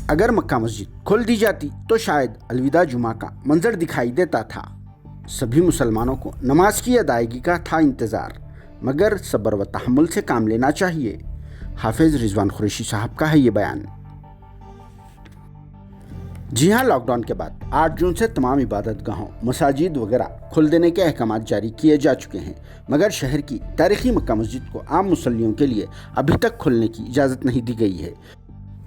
اگر مکہ مسجد کھول دی جاتی تو شاید الوداع جمعہ کا منظر دکھائی دیتا تھا۔ سبھی مسلمانوں کو نماز کی ادائیگی کا تھا انتظار، مگر صبر و تحمل سے کام لینا چاہیے۔ حافظ رضوان قریشی صاحب کا ہے یہ بیان۔ جی ہاں، لاک ڈاؤن کے بعد 8 جون سے تمام عبادت گاہوں، مساجد وغیرہ کھول دینے کے احکامات جاری کیے جا چکے ہیں، مگر شہر کی تاریخی مکہ مسجد کو عام مصلیوں کے لیے ابھی تک کھولنے کی اجازت نہیں دی گئی ہے،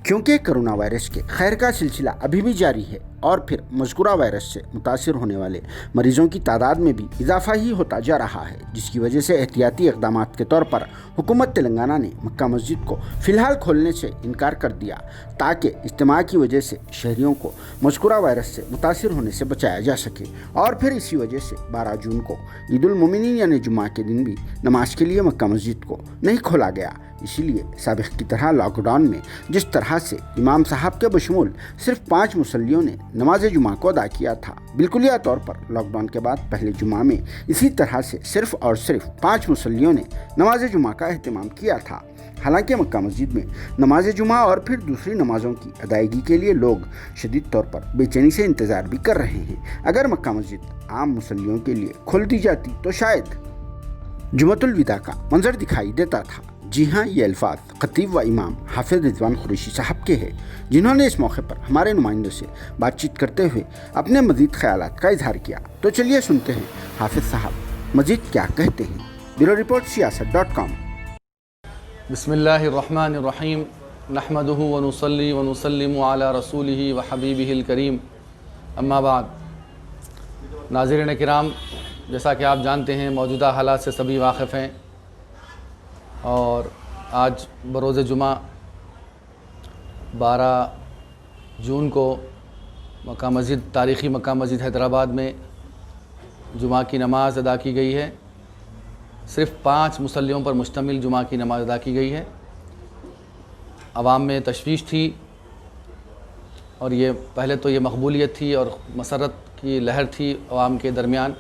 کیونکہ کرونا وائرس کے خیر کا سلسلہ ابھی بھی جاری ہے اور پھر مذکورہ وائرس سے متاثر ہونے والے مریضوں کی تعداد میں بھی اضافہ ہی ہوتا جا رہا ہے، جس کی وجہ سے احتیاطی اقدامات کے طور پر حکومت تلنگانہ نے مکہ مسجد کو فی الحال کھولنے سے انکار کر دیا، تاکہ اجتماع کی وجہ سے شہریوں کو مذکورہ وائرس سے متاثر ہونے سے بچایا جا سکے۔ اور پھر اسی وجہ سے 12 جون کو عید المومنین یعنی جمعہ کے دن بھی نماز کے لیے مکہ مسجد کو نہیں کھولا گیا۔ اسی لیے سابق کی طرح لاک ڈاؤن میں جس طرح سے امام صاحب کے بشمول صرف 5 مصلیوں نے نماز جمعہ کو ادا کیا تھا، بالکلیہ طور پر لاک ڈاؤن کے بعد پہلے جمعہ میں اسی طرح سے صرف اور صرف 5 مصلیوں نے نماز جمعہ کا اہتمام کیا تھا۔ حالانکہ مکہ مسجد میں نماز جمعہ اور پھر دوسری نمازوں کی ادائیگی کے لیے لوگ شدید طور پر بے چینی سے انتظار بھی کر رہے ہیں۔ اگر مکہ مسجد عام مصلیوں کے لیے کھول دی جاتی تو شاید جمعۃ الوداع کا منظر دکھائی دیتا تھا۔ جی ہاں، یہ الفاظ خطیب و امام حافظ رضوان قریشی صاحب کے ہیں، جنہوں نے اس موقع پر ہمارے نمائندوں سے بات چیت کرتے ہوئے اپنے مزید خیالات کا اظہار کیا۔ تو چلیے سنتے ہیں حافظ صاحب مزید کیا کہتے ہیں۔ بیورو رپورٹ سیاست.com۔ بسم اللہ الرحمن الرحیم، نحمدہ ونصلی ونسلم علی رسولہ وحبیبہ الکریم، اما بعد۔ ناظرین کرام، جیسا کہ آپ جانتے ہیں موجودہ حالات سے سبھی واقف ہیں، اور آج بروز جمعہ 12 جون کو مکہ مسجد، تاریخی مکہ مسجد حیدرآباد میں جمعہ کی نماز ادا کی گئی ہے۔ صرف 5 مصلیوں پر مشتمل جمعہ کی نماز ادا کی گئی ہے۔ عوام میں تشویش تھی، اور یہ پہلے تو یہ مقبولیت تھی اور مسرت کی لہر تھی عوام کے درمیان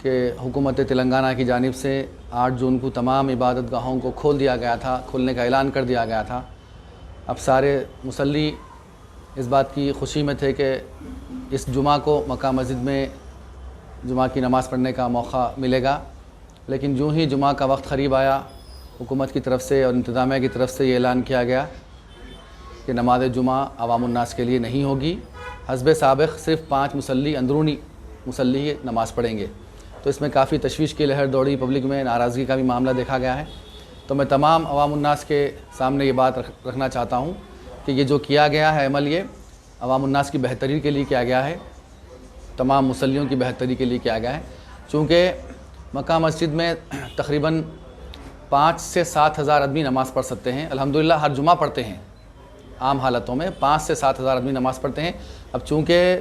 کہ حکومت تلنگانہ کی جانب سے 8 جون کو تمام عبادت گاہوں کو کھول دیا گیا تھا، کھولنے کا اعلان کر دیا گیا تھا۔ اب سارے مصلی اس بات کی خوشی میں تھے کہ اس جمعہ کو مکہ مسجد میں جمعہ کی نماز پڑھنے کا موقع ملے گا، لیکن جو ہی جمعہ کا وقت قریب آیا، حکومت کی طرف سے اور انتظامیہ کی طرف سے یہ اعلان کیا گیا کہ نماز جمعہ عوام الناس کے لیے نہیں ہوگی، حسب سابق صرف 5 مصلی، اندرونی مصلی نماز پڑھیں گے۔ تو اس میں کافی تشویش کی لہر دوڑی، پبلک میں ناراضگی کا بھی معاملہ دیکھا گیا ہے۔ تو میں تمام عوام الناس کے سامنے یہ بات رکھنا چاہتا ہوں کہ یہ جو کیا گیا ہے عمل، یہ عوام الناس کی بہتری کے لیے کیا گیا ہے، تمام مصلیوں کی بہتری کے لیے کیا گیا ہے۔ چونکہ مکہ مسجد میں تقریباً 5 سے 7 ہزار آدمی نماز پڑھ سکتے ہیں، الحمدللہ ہر جمعہ پڑھتے ہیں۔ عام حالتوں میں 5 سے 7 ہزار آدمی نماز پڑھتے ہیں۔ اب چونکہ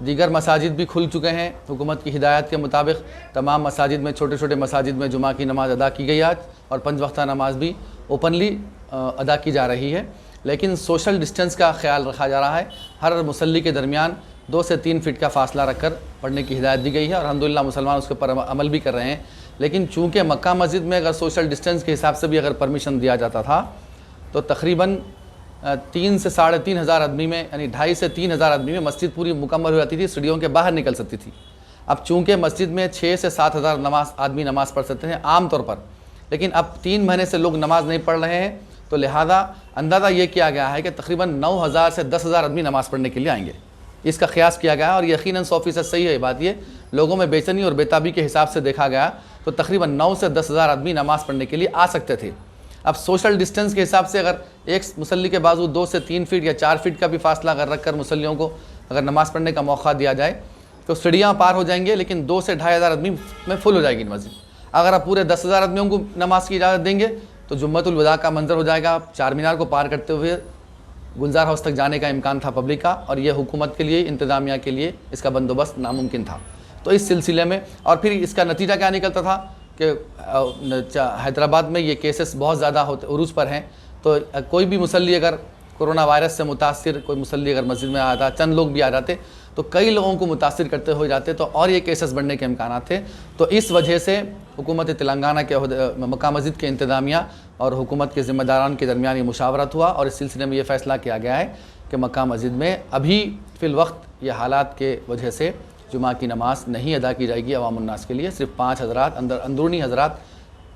دیگر مساجد بھی کھل چکے ہیں، حکومت کی ہدایت کے مطابق تمام مساجد میں، چھوٹے چھوٹے مساجد میں جمعہ کی نماز ادا کی گئی آج، اور 5 وقتہ نماز بھی اوپنلی ادا کی جا رہی ہے، لیکن سوشل ڈسٹنس کا خیال رکھا جا رہا ہے۔ ہر مصلی کے درمیان 2 سے 3 فٹ کا فاصلہ رکھ کر پڑھنے کی ہدایت دی گئی ہے، اور الحمدللہ مسلمان اس کے پر عمل بھی کر رہے ہیں۔ لیکن چونکہ مکہ مسجد میں اگر سوشل ڈسٹنس کے حساب سے بھی اگر پرمیشن دیا جاتا تھا تو تقریباً 3 سے 3.5 ہزار آدمی میں، یعنی 2.5 سے 3 ہزار آدمی میں مسجد پوری مکمل ہو جاتی تھی، سیڑھیوں کے باہر نکل سکتی تھی۔ اب چونکہ مسجد میں 6 سے 7 ہزار آدمی نماز پڑھ سکتے ہیں عام طور پر، لیکن اب 3 مہینے سے لوگ نماز نہیں پڑھ رہے ہیں، تو لہذا اندازہ یہ کیا گیا ہے کہ تقریباً 9,000 سے 10,000 آدمی نماز پڑھنے کے لیے آئیں گے۔ اس کا قیاس کیا گیا، اور یقیناً 100% صحیح ہے بات، یہ لوگوں میں بے چینی اور بے تابی کے حساب سے دیکھا گیا تو تقریباً 9 سے 10 ہزار آدمی نماز پڑھنے کے لیے آ سکتے تھے۔ اب سوشل ڈسٹنس کے حساب سے اگر ایک مصلی کے بازو 2 سے 3 فٹ یا 4 فٹ کا بھی فاصلہ اگر رکھ کر مصلیوں کو اگر نماز پڑھنے کا موقع دیا جائے تو سیڑھیاں پار ہو جائیں گے، لیکن 2 سے 2.5 ہزار آدمی میں فل ہو جائے گی مسجد۔ اگر آپ پورے 10,000 آدمیوں کو نماز کی اجازت دیں گے تو جمعۃ الوداع کا منظر ہو جائے گا، چار مینار کو پار کرتے ہوئے گلزار ہاؤس تک جانے کا امکان تھا پبلک کا، اور یہ حکومت کے لیے، انتظامیہ کے لیے اس کا بندوبست ناممکن تھا۔ تو اس سلسلے میں، اور پھر اس کا نتیجہ کیا نکلتا تھا کہ حیدرآباد میں یہ کیسز بہت زیادہ عروج پر ہیں، تو کوئی بھی مصلی اگر کرونا وائرس سے متاثر، کوئی مصلی اگر مسجد میں آتا، چند لوگ بھی آ جاتے تو کئی لوگوں کو متاثر کرتے ہوئے جاتے، تو اور یہ کیسز بڑھنے کے امکانات تھے۔ تو اس وجہ سے حکومت تلنگانہ کے مکہ مسجد کے انتظامیہ اور حکومت کے ذمہ داران کے درمیان یہ مشاورت ہوا، اور اس سلسلے میں یہ فیصلہ کیا گیا ہے کہ مکہ مسجد میں ابھی فی الوقت یہ حالات کے وجہ سے جمعہ کی نماز نہیں ادا کی جائے گی عوام الناس کے لیے. صرف 5 حضرات اندرونی حضرات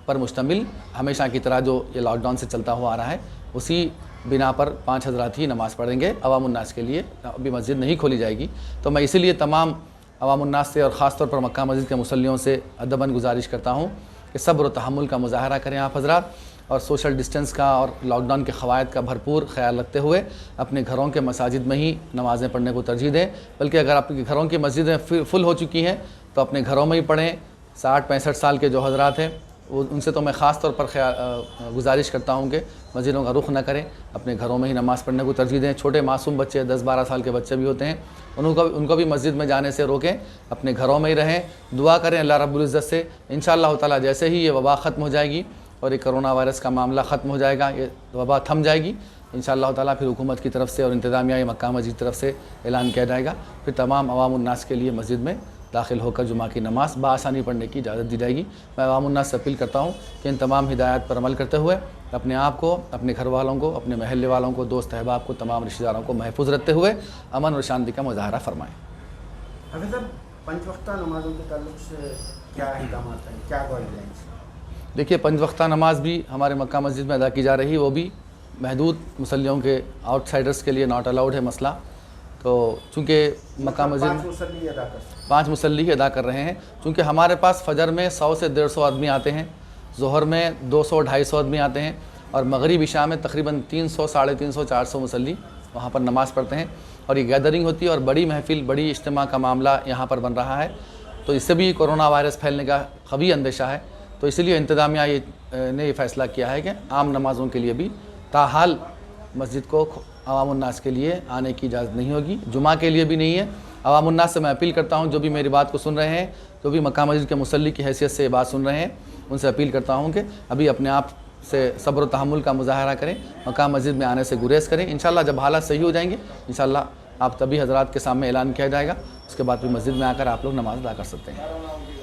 پر مشتمل ہمیشہ کی طرح جو یہ لاک ڈاؤن سے چلتا ہوا آ رہا ہے اسی بنا پر 5 حضرات ہی نماز پڑھیں گے. عوام الناس کے لیے ابھی مسجد نہیں کھولی جائے گی. تو میں اسی لیے تمام عوام الناس سے اور خاص طور پر مکہ مسجد کے مصلیوں سے ادباً گزارش کرتا ہوں کہ صبر و تحمل کا مظاہرہ کریں آپ حضرات, اور سوشل ڈسٹنس کا اور لاک ڈاؤن کے قواعد کا بھرپور خیال رکھتے ہوئے اپنے گھروں کے مساجد میں ہی نمازیں پڑھنے کو ترجیح دیں. بلکہ اگر آپ کے گھروں کی مسجدیں فل ہو چکی ہیں تو اپنے گھروں میں ہی پڑھیں. 60-65 سال کے جو حضرات ہیں ان سے تو میں خاص طور پر گزارش کرتا ہوں کہ مسجدوں کا رخ نہ کریں, اپنے گھروں میں ہی نماز پڑھنے کو ترجیح دیں. چھوٹے معصوم بچے 10-12 سال کے بچے بھی ہوتے ہیں, ان کو بھی مسجد میں جانے سے روکیں, اپنے گھروں میں ہی رہیں. دعا کریں اللہ رب العزت سے, انشاءاللہ تعالیٰ جیسے ہی یہ وبا ختم ہو جائے گی اور یہ کرونا وائرس کا معاملہ ختم ہو جائے گا, یہ وبا تھم جائے گی انشاءاللہ تعالیٰ, پھر حکومت کی طرف سے اور انتظامیہ مکہ مسجد کی طرف سے اعلان کیا جائے گا. پھر تمام عوام الناس کے لیے مسجد میں داخل ہو کر جمعہ کی نماز بآسانی پڑھنے کی اجازت دی جائے گی. میں عوام الناس سے اپیل کرتا ہوں کہ ان تمام ہدایات پر عمل کرتے ہوئے اپنے آپ کو, اپنے گھر والوں کو, اپنے محلے والوں کو, دوست احباب کو, تمام رشتہ داروں کو محفوظ رکھتے ہوئے امن اور شانتی کا مظاہرہ فرمائیں. حافظ صاحب, 5 وقتہ نمازوں کے تعلق سے کیا احکامات ہیں, کیا گائیڈ لائنس؟ دیکھیے 5 وقتہ نماز بھی ہمارے مکہ مسجد میں ادا کی جا رہی ہے, وہ بھی محدود مصلیوں کے, آؤٹ سائڈرز کے لیے ناٹ الاؤڈ ہے مسئلہ. تو چونکہ مکہ مسجد 5 مصلی ادا کر رہے ہیں, چونکہ ہمارے پاس فجر میں 100 سے 150 آدمی آتے ہیں, ظہر میں 200-250 آدمی آتے ہیں, اور مغرب عشاء میں تقریباً 300, 350, 400 مصلی وہاں پر نماز پڑھتے ہیں. اور یہ گیدرنگ ہوتی ہے اور بڑی محفل, بڑی اجتماع کا معاملہ یہاں پر بن رہا ہے. تو اس سے بھی کورونا وائرس پھیلنے کا قوی اندیشہ ہے. تو اسی لیے انتظامیہ نے یہ فیصلہ کیا ہے کہ عام نمازوں کے لیے بھی تاحال مسجد کو عوام الناس کے لیے آنے کی اجازت نہیں ہوگی, جمعہ کے لیے بھی نہیں ہے. عوام الناس سے میں اپیل کرتا ہوں جو بھی میری بات کو سن رہے ہیں, جو بھی مکہ مسجد کے مصلی کی حیثیت سے یہ بات سن رہے ہیں, ان سے اپیل کرتا ہوں کہ ابھی اپنے آپ سے صبر و تحمل کا مظاہرہ کریں, مکہ مسجد میں آنے سے گریز کریں. انشاءاللہ جب حالات صحیح ہو جائیں گے انشاءاللہ آپ تبھی حضرات کے سامنے اعلان کیا جائے گا, اس کے بعد بھی مسجد میں آ کر آپ لوگ نماز ادا کر سکتے ہیں.